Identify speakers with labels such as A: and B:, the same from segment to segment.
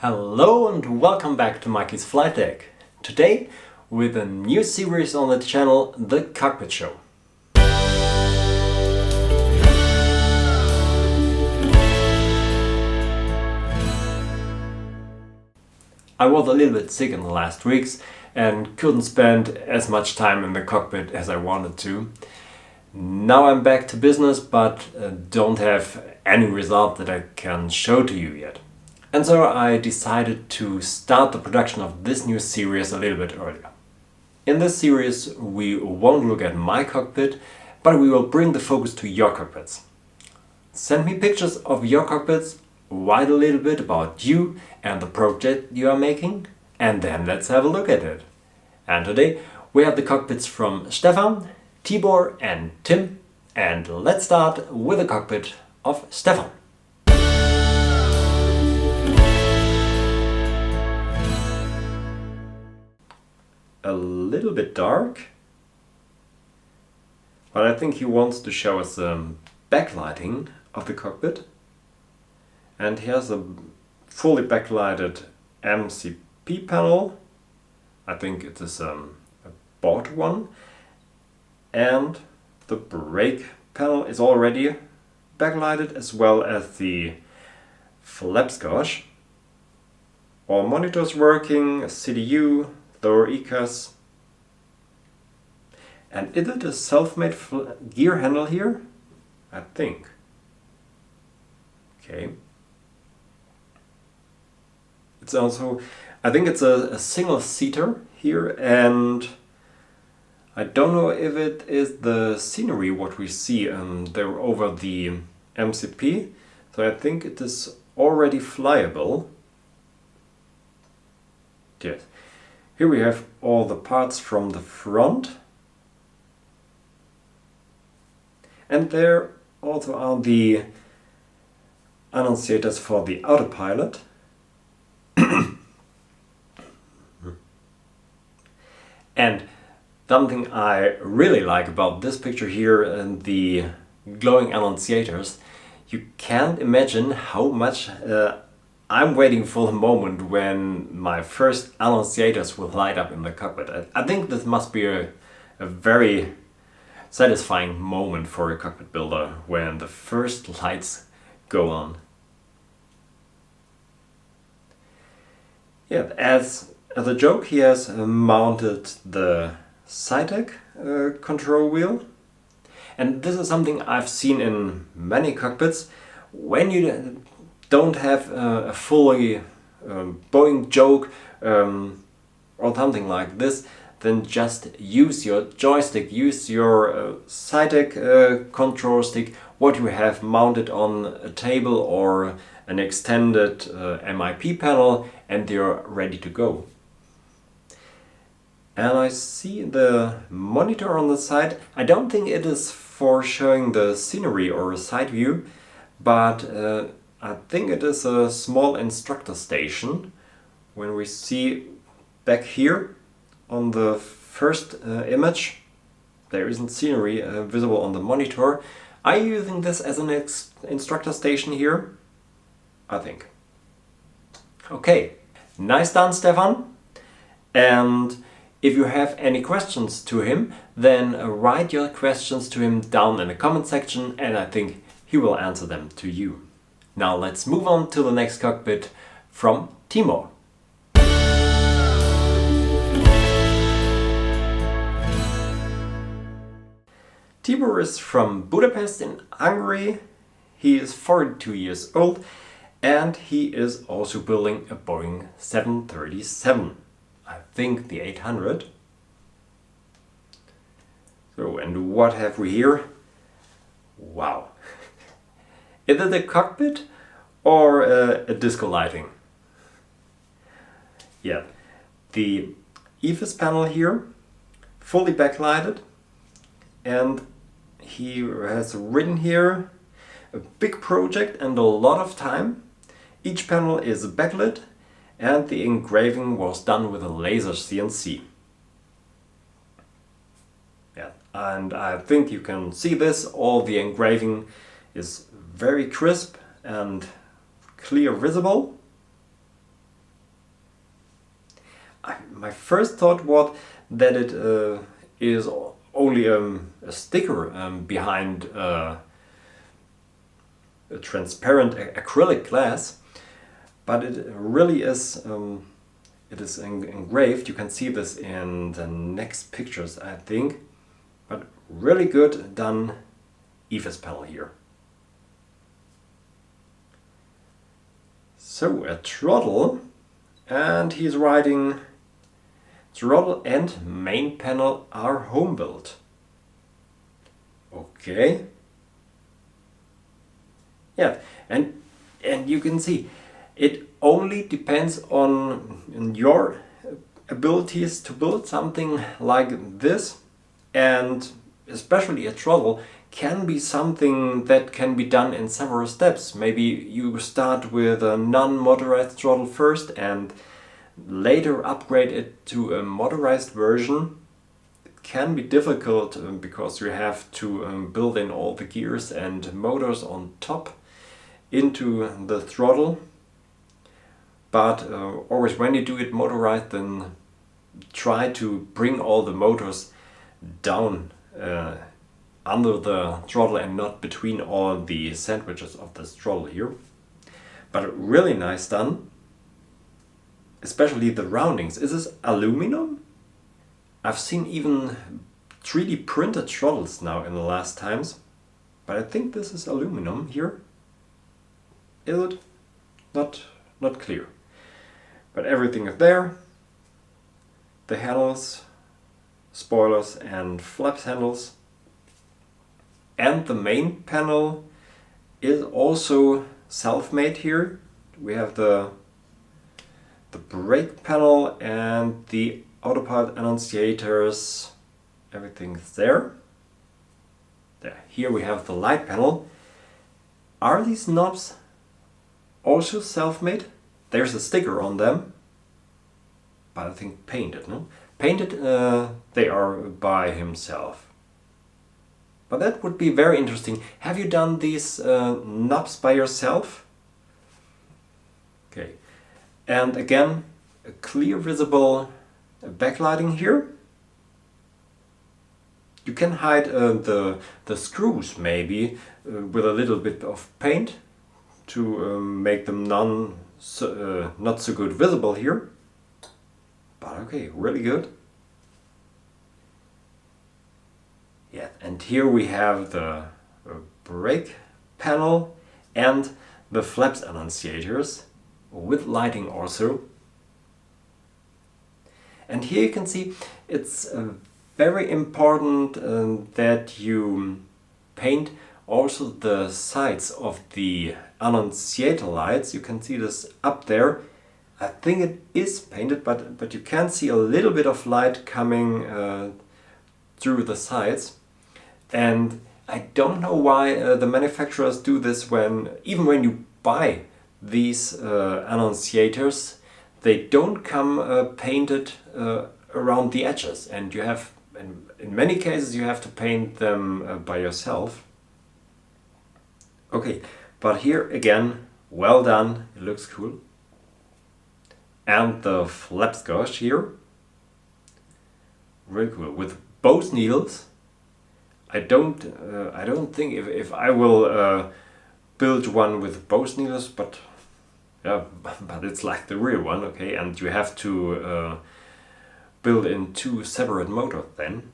A: Hello and welcome back to Mikey's Flightdeck. Today with a new series on the channel, The Cockpit Show. I was a little bit sick in the last weeks and couldn't spend as much time in the cockpit as I wanted to. Now I'm back to business, but don't have any result that I can show to you yet. And so I decided to start the production of this new series a little bit earlier. In this series we won't look at my cockpit, but we will bring the focus to your cockpits. Send me pictures of your cockpits, write a little bit about you and the project you are making, and then let's have a look at it. And today we have the cockpits from Stefan, Timo and Tim, and let's start with the cockpit of Stefan. A little bit dark, but I think he wants to show us some backlighting of the cockpit, and he has a fully backlighted MCP panel. I think it is a bought one, and the brake panel is already backlighted, as well as the flaps gauge. All monitors working, CDU, lower ECAS. And is it a self-made gear handle here? I think. Okay. It's also, I think it's a single seater here, and I don't know if it is the scenery what we see there over the MCP. So I think it is already flyable. Yes. Here we have all the parts from the front, and there also are the annunciators for the autopilot. And something I really like about this picture here and the glowing annunciators, you can't imagine how much I'm waiting for the moment when my first annunciators will light up in the cockpit. I think this must be a very satisfying moment for a cockpit builder when the first lights go on. Yeah, as a joke, he has mounted the Flightdeck control wheel. And this is something I've seen in many cockpits. When you don't have a fully Boeing joke or something like this, then just use your joystick, use your Flightdeck control stick, what you have mounted on a table or an extended MIP panel, and you're ready to go. And I see the monitor on the side. I don't think it is for showing the scenery or a side view, but I think it is a small instructor station. When we see back here on the first image, there isn't scenery visible on the monitor. Are you using this as an instructor station here? I think. Okay, nice done, Stefan. And if you have any questions to him, then write your questions to him down in the comment section, and I think he will answer them to you. Now let's move on to the next cockpit from Timo. Timo is from Budapest in Hungary. He is 42 years old and he is also building a Boeing 737. I think the 800. So, and what have we here? Wow. Is it a cockpit or a disco lighting? Yeah, the EFIS panel here, fully backlighted, and he has written here a big project and a lot of time. Each panel is backlit and the engraving was done with a laser CNC. Yeah, and I think you can see this, all the engraving is very crisp and clear visible. my first thought was that it is only a sticker behind a transparent acrylic glass, but it really is. It is engraved. You can see this in the next pictures, I think. But really good done, EFIS panel here. So a throttle, and he's writing throttle and main panel are home built. Okay. Yeah, and you can see it only depends on your abilities to build something like this, and especially a throttle can be something that can be done in several steps. Maybe you start with a non-motorized throttle first and later upgrade it to a motorized version. It can be difficult because you have to build in all the gears and motors on top into the throttle. But always when you do it motorized, then try to bring all the motors down under the throttle and not between all the sandwiches of the throttle here. But really nice done. Especially the roundings. Is this aluminum? I've seen even 3D printed throttles now in the last times. But I think this is aluminum here. Is it? Not clear. But everything is there. The handles, spoilers and flaps handles. And the main panel is also self-made here. We have the brake panel and the autopilot annunciators. Everything's there. Here we have the light panel. Are these knobs also self-made? There's a sticker on them, but I think painted, no? Painted they are by himself. But that would be very interesting. Have you done these knobs by yourself? Okay. And again, a clear visible backlighting here. You can hide the screws maybe with a little bit of paint to make them not so good visible here. But okay, really good. Yeah, and here we have the brake panel and the flaps annunciators with lighting also. And here you can see it's very important that you paint also the sides of the annunciator lights. You can see this up there. I think it is painted, but you can see a little bit of light coming through the sides. And I don't know why the manufacturers do this even when you buy these annunciators, they don't come painted around the edges, and you have, in many cases, you have to paint them by yourself. Okay, but here again, well done, it looks cool. And the flaps gauge here, really cool, with both needles. I don't think if I will build one with both needles, but yeah, but it's like the real one, okay, and you have to build in two separate motors then.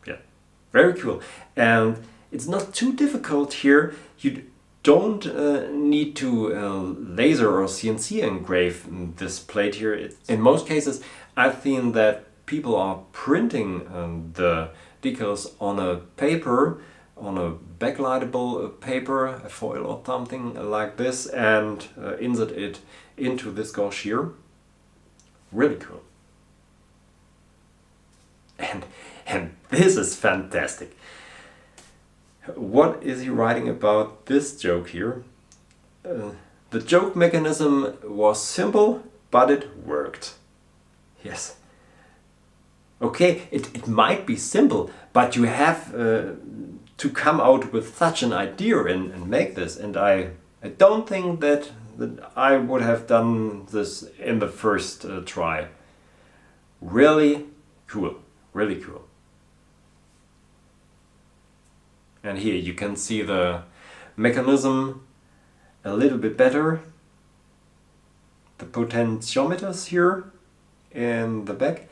A: Yeah, very cool. And it's not too difficult here. You don't need to laser or CNC engrave this plate here. In most cases, I've seen that people are printing the decals on a paper, on a backlightable paper, a foil or something like this, and insert it into this gauge here. Really cool. And this is fantastic. What is he writing about this joke here? The joke mechanism was simple, but it worked. Yes. Okay, it might be simple, but you have to come out with such an idea and make this. And I don't think that that I would have done this in the first try. Really cool, really cool. And here you can see the mechanism a little bit better. The potentiometers here in the back.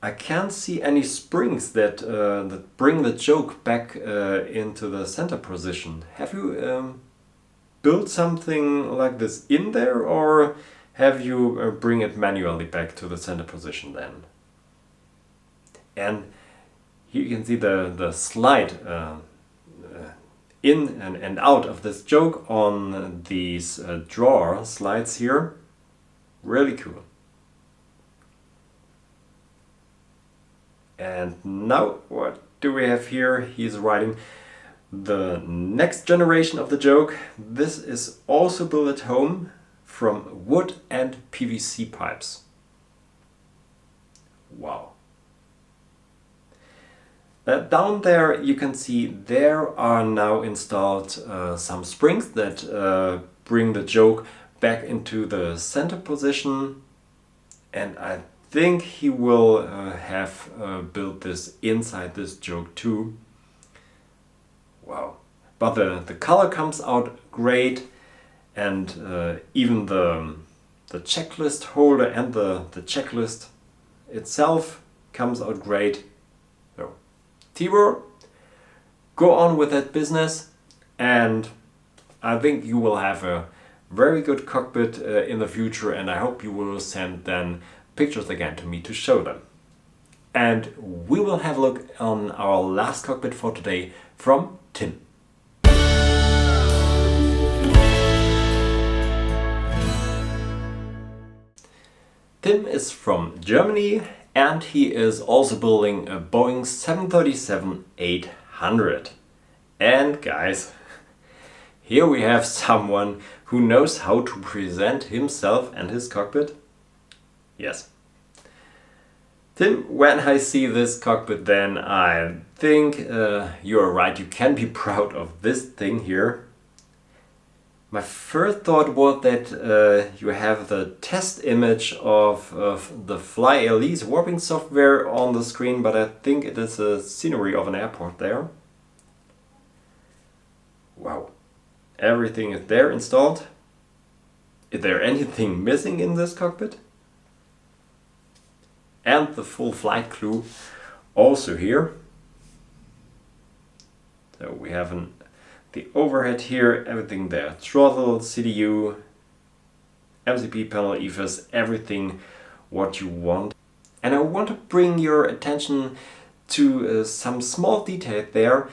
A: I can't see any springs that bring the joke back into the center position. Have you built something like this in there, or have you bring it manually back to the center position then? And here you can see the slide in and out of this joke on these drawer slides here. Really cool. And now what do we have here? He's writing the next generation of the joke. This is also built at home from wood and PVC pipes. Wow. Down there you can see there are now installed some springs that bring the joke back into the center position, and I think he will have built this inside this joke too. Wow. But the color comes out great, and even the checklist holder and the checklist itself comes out great. So, Timo, go on with that business, and I think you will have a very good cockpit in the future, and I hope you will send then pictures again to me to show them. And we will have a look on our last cockpit for today from Tim. Tim is from Germany, and he is also building a Boeing 737-800. And guys, here we have someone who knows how to present himself and his cockpit. Yes. Tim, when I see this cockpit, then I think you're right, you can be proud of this thing here. My first thought was that you have the test image of the Fly Elise warping software on the screen, but I think it is a scenery of an airport there. Wow. Everything is there installed. Is there anything missing in this cockpit? And the full flight crew also here. So we have the overhead here, everything there. Throttle, CDU, MCP panel, EFIS, everything what you want. And I want to bring your attention to some small detail there.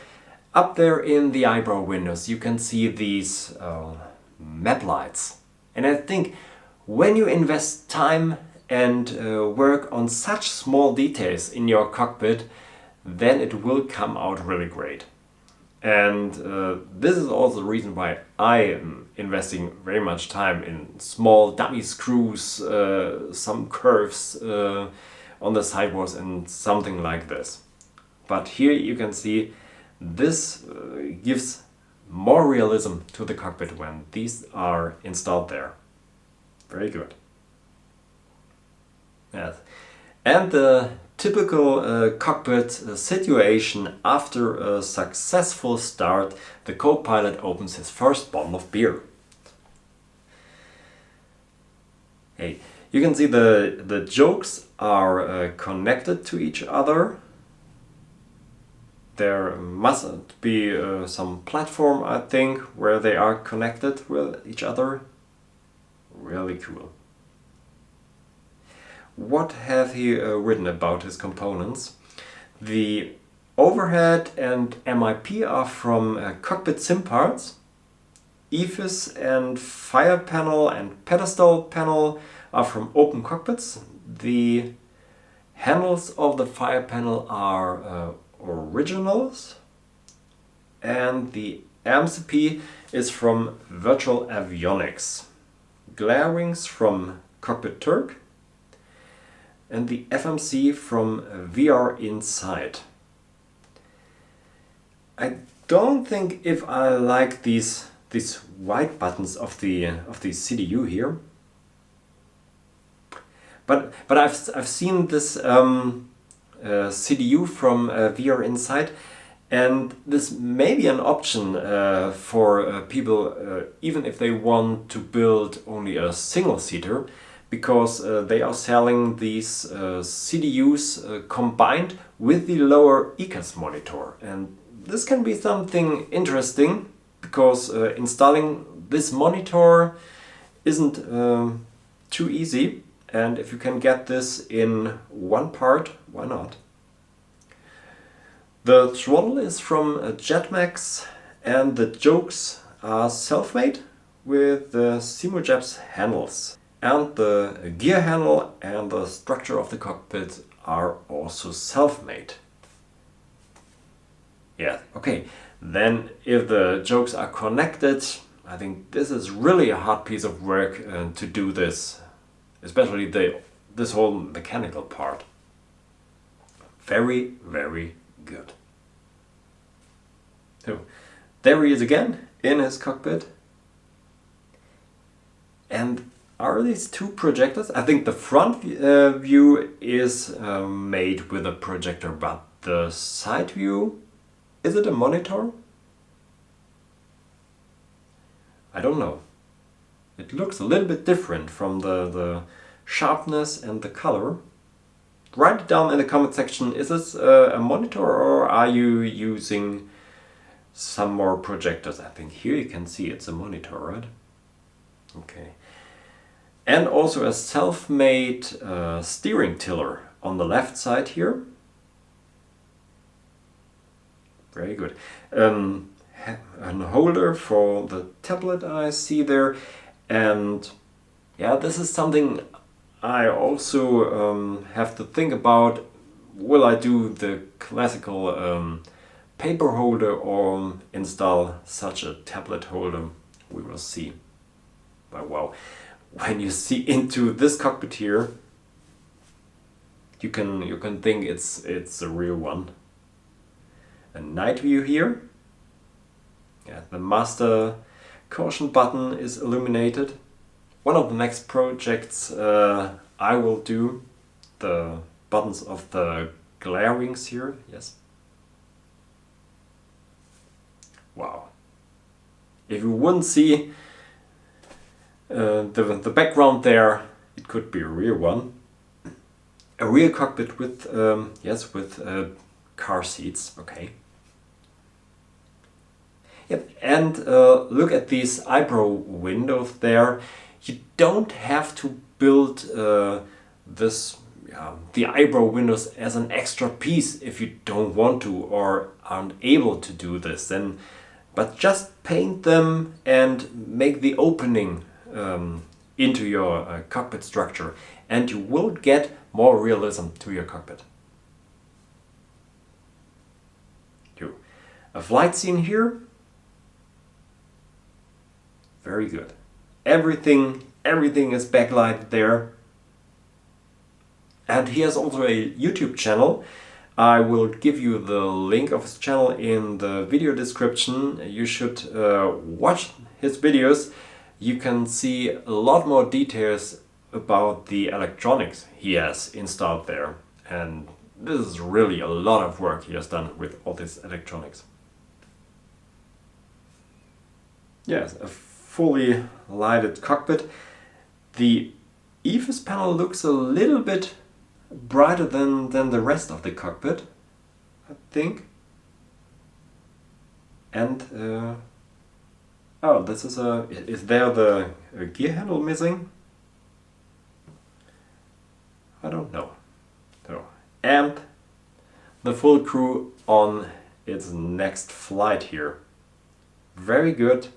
A: Up there in the eyebrow windows you can see these map lights. And I think when you invest time and work on such small details in your cockpit, then it will come out really great. And this is also the reason why I am investing very much time in small dummy screws, some curves on the sidewalls and something like this. But here you can see this gives more realism to the cockpit when these are installed there. Very good. Yes. And the typical cockpit situation after a successful start, the co-pilot opens his first bottle of beer. Hey, you can see the jokes are connected to each other. There must be some platform, I think, where they are connected with each other. Really cool. What have he written about his components? The overhead and MIP are from cockpit sim parts. EFIS and fire panel and pedestal panel are from open cockpits. The handles of the fire panel are originals, and the MCP is from Virtual Avionics. Glare wings from Cockpit Turk, and the FMC from VR Insight. I don't think if I like these these white buttons of the CDU here. But I've seen this CDU from VR Inside, and this may be an option for people even if they want to build only a single seater, because they are selling these CDUs combined with the lower ECAS monitor, and this can be something interesting because installing this monitor isn't too easy. And if you can get this in one part, why not? The throttle is from Jetmax, and the jokes are self-made with the Simujabs handles. And the gear handle and the structure of the cockpit are also self-made. Yeah, okay. Then if the jokes are connected, I think this is really a hard piece of work to do this. Especially this whole mechanical part. Very, very good. So there he is again in his cockpit. And are these two projectors? I think the front view is made with a projector, but the side view, is it a monitor? I don't know. It looks a little bit different from the sharpness and the color. Write it down in the comment section. Is this a monitor, or are you using some more projectors? I think here you can see it's a monitor, right? Okay. And also a self-made steering tiller on the left side here. Very good. A holder for the tablet I see there. And yeah, this is something I also have to think about. Will I do the classical paper holder or install such a tablet holder? We will see. But wow, when you see into this cockpit here, you can think it's a real one. A night view here. Yeah, the master caution button is illuminated. One of the next projects I will do, the buttons of the glare wings here, yes. Wow. If you wouldn't see the background there, it could be a real one. A real cockpit with, yes, with car seats, okay. Yep, and look at these eyebrow windows there. You don't have to build the eyebrow windows as an extra piece if you don't want to or aren't able to do this. Then, but just paint them and make the opening into your cockpit structure, and you will get more realism to your cockpit. A flight scene here. Very good. Everything is backlighted there. And he has also a YouTube channel. I will give you the link of his channel in the video description. You should watch his videos. You can see a lot more details about the electronics he has installed there. And this is really a lot of work he has done with all this electronics. Yes, a fully lighted cockpit. The EFIS panel looks a little bit brighter than the rest of the cockpit, I think. And oh, this is is there the gear handle missing? I don't know. So, and the full crew on its next flight here. Very good.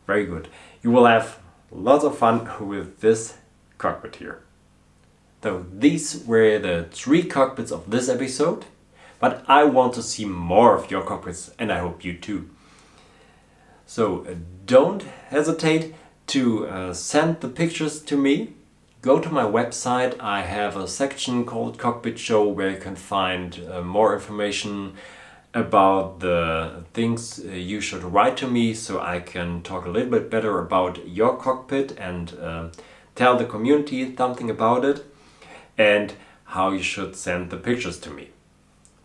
A: Very good. You will have lots of fun with this cockpit here. So these were the 3 cockpits of this episode, but I want to see more of your cockpits, and I hope you too. So don't hesitate to send the pictures to me. Go to my website. I have a section called Cockpitshow where you can find more information about the things you should write to me, so I can talk a little bit better about your cockpit and tell the community something about it, and how you should send the pictures to me.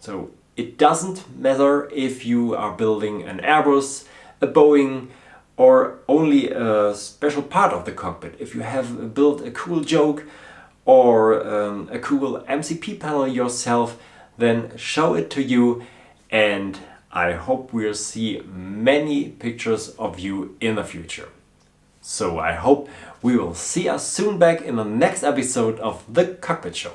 A: So it doesn't matter if you are building an Airbus, a Boeing, or only a special part of the cockpit. If you have built a cool joke or a cool MCP panel yourself, then show it to you, and I hope we'll see many pictures of you in the future. So I hope we will see us soon back in the next episode of the Cockpit Show.